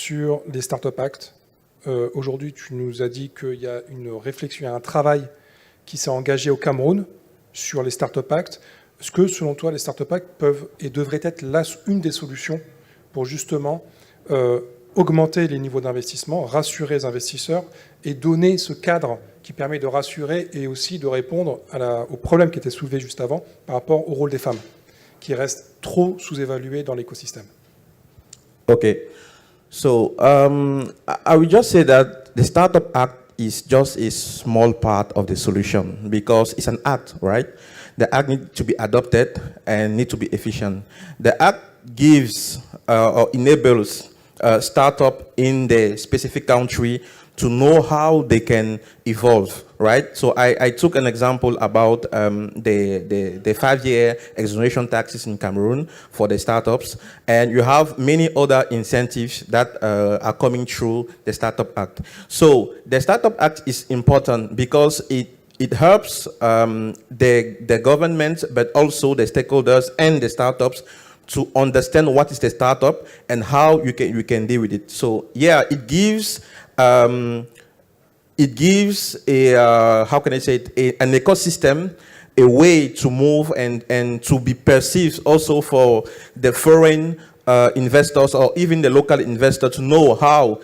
sur les Startup Act. Aujourd'hui, tu nous as dit qu'il y a une réflexion, il y a un travail qui s'est engagé au Cameroun sur les Startup Act. Est-ce que, selon toi, les Startup Act peuvent et devraient être une des solutions pour justement augmenter les niveaux d'investissement, rassurer les investisseurs et donner ce cadre qui permet de rassurer et aussi de répondre au problème qui était soulevé juste avant par rapport au rôle des femmes, qui reste trop sous-évalué dans l'écosystème? Okay, so I would just say that the Startup Act is just a small part of the solution because it's an act, right? The act needs to be adopted and need to be efficient. The act gives or enables startup in the specific country to know how they can evolve, right? So I took an example about the 5-year exoneration taxes in Cameroon for the startups, and you have many other incentives that are coming through the Startup Act. So the Startup Act is important because it helps the government, but also the stakeholders and the startups to understand what is the startup and how you can deal with it. So yeah, it gives a how can I say it, an ecosystem, a way to move and to be perceived also for the foreign investors or even the local investor to know how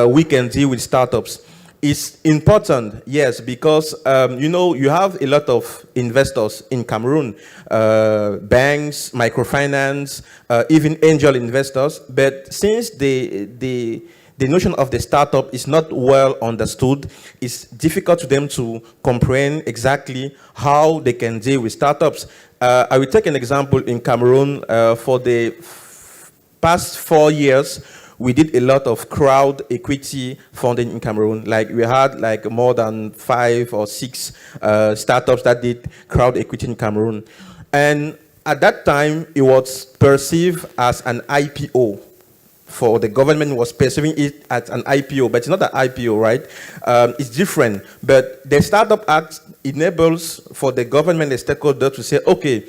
we can deal with startups. It's important, yes, because you know, you have a lot of investors in Cameroon, banks, microfinance, even angel investors. But since the notion of the startup is not well understood, it's difficult to them to comprehend exactly how they can deal with startups. I will take an example in Cameroon. For the past 4 years, we did a lot of crowd equity funding in Cameroon. Like we had like more than 5 or 6 startups that did crowd equity in Cameroon. And at that time, it was perceived as an IPO. For the government was perceiving it as an IPO, but it's not an IPO, right? It's different. But the Startup Act enables for the government, the stakeholder to say, okay,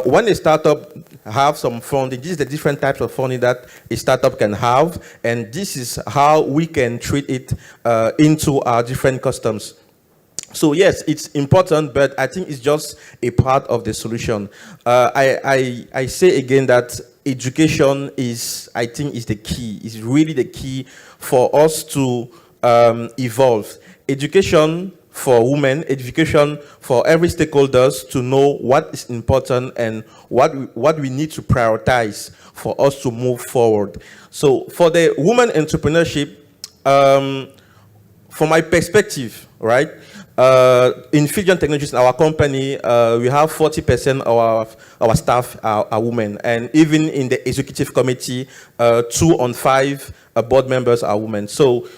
when a startup have some funding, this is the different types of funding that a startup can have, and this is how we can treat it into our different customs. So yes, it's important, but I think it's just a part of the solution. I say again that education is, I think, is the key. Is really the key for us to evolve. Education for women, education for every stakeholders to know what is important and what we need to prioritize for us to move forward. So for the woman entrepreneurship, from my perspective, right? In PHILJOHN Technologies, our company, we have 40% of our staff are women, and even in the executive committee, 2 on 5 board members are women. So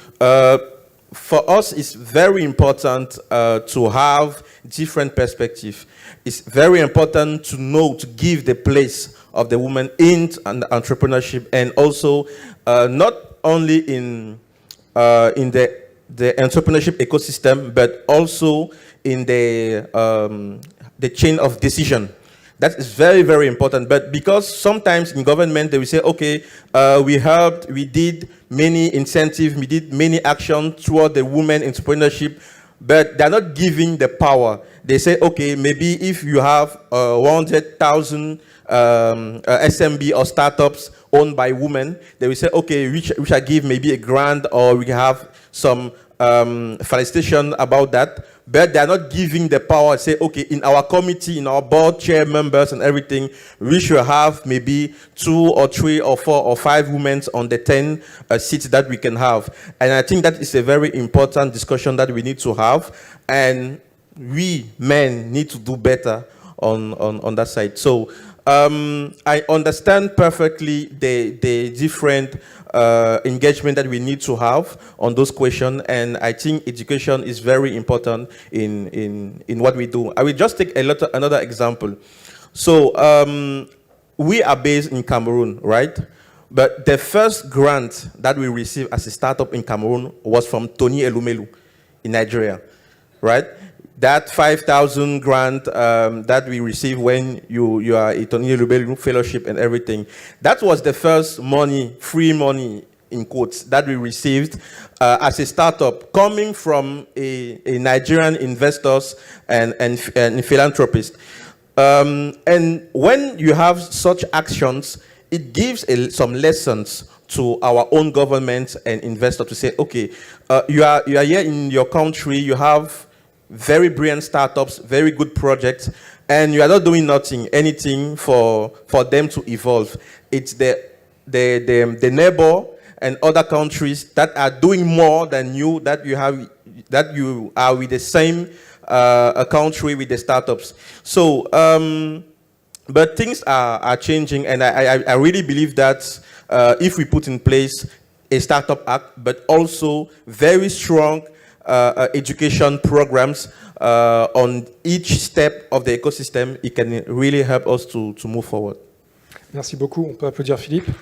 for us, it's very important to have different perspectives. It's very important to know, to give the place of the woman in entrepreneurship, and also not only in the entrepreneurship ecosystem, but also in the chain of decision. That is very, very important. But because sometimes in government, they will say, okay, we helped, we did many incentives, we did many actions toward the women entrepreneurship, but they're not giving the power. They say, okay, maybe if you have 100,000 SMB or startups owned by women, they will say, okay, we shall give maybe a grant, or we have some felicitation about that, but they're not giving the power. Say, okay, in our committee, in our board chair members and everything, we should have maybe 2 or 3 or 4 or 5 women on the 10 seats that we can have. And I think that is a very important discussion that we need to have, and we men need to do better on that side. So I understand perfectly the different engagement that we need to have on those questions, and I think education is very important in what we do. I will just take another example. So we are based in Cameroon, right? But the first grant that we received as a startup in Cameroon was from Tony Elumelu in Nigeria, right? That 5,000 grant that we receive when you are a Tony Elumelu fellowship and everything, that was the first money, free money in quotes, that we received as a startup coming from a Nigerian investors and philanthropists. And when you have such actions, it gives some lessons to our own government and investors to say, okay, you are here in your country, you have very brilliant startups, very good projects, and you are not doing anything for them to evolve. It's the neighbor and other countries that are doing more than you, that you are with the same country with the startups. So, but things are changing, and I really believe that if we put in place a startup act, but also very strong education programs on each step of the ecosystem, it can really help us to move forward. Merci beaucoup. On peut applaudir Philippe.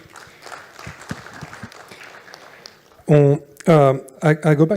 I go back